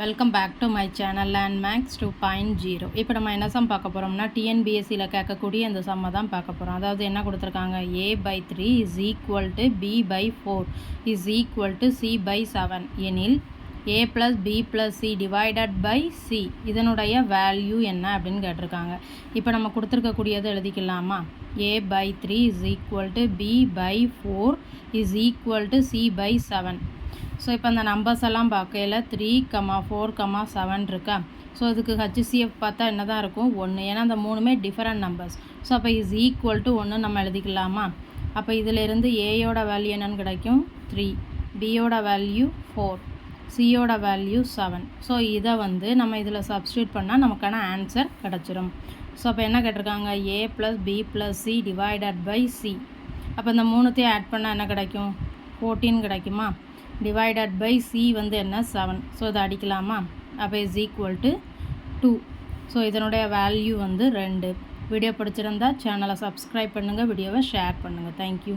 Welcome back to my channel Landmax 2.0. இப்போ நம்ம என்ன சம் பார்க்க போகிறோம்னா டிஎன்பிஎஸ்சியில் கேட்கக்கூடிய இந்த சம்மை தான் பார்க்க போகிறோம். அதாவது என்ன கொடுத்துருக்காங்க, a/3 is equal to b/4 is equal to c/7 எனில் a + b + c divided by c இதனுடைய வேல்யூ என்ன அப்படின்னு கேட்டிருக்காங்க. இப்போ நம்ம கொடுத்துருக்கக்கூடியதை எழுதிக்கலாமா? a/3 is equal to b/4 is equal to c/7. So இப்போ அந்த நம்பர்ஸ் எல்லாம் பார்க்கையில் 3, 4, 7 இருக்கா. ஸோ இதுக்கு HCF பார்த்தா என்ன தான் இருக்கும்? 1. ஏன்னா அந்த மூணுமே டிஃபரெண்ட் நம்பர்ஸ். ஸோ அப்போ இஸ் ஈக்குவல் டு 1 நம்ம எழுதிக்கலாமா? அப்போ இதிலிருந்து ஏயோட வேல்யூ என்னன்னு கிடைக்கும்? 3, பியோட வேல்யூ 4, சியோட வேல்யூ 7. ஸோ இதை நம்ம இதில் சப்ஸ்டியூட் பண்ணால் நமக்கான ஆன்சர் கிடச்சிரும். ஸோ அப்போ என்ன கேட்டிருக்காங்க? a + b + c divided by c. அப்போ இந்த மூணுத்தையும் ஆட் பண்ணால் என்ன கிடைக்கும்? 14 கிடைக்குமா? டிவைடட் பை c என்ன? 7. ஸோ இதை அடிக்கலாமா? அப்போ இஸ் ஈக்குவல் டு 2. ஸோ இதனுடைய வேல்யூ 2. வீடியோ பிடிச்சிருந்தா சேனலை சப்ஸ்கிரைப் பண்ணுங்கள், வீடியோவை ஷேர் பண்ணுங்கள். தேங்க்யூ.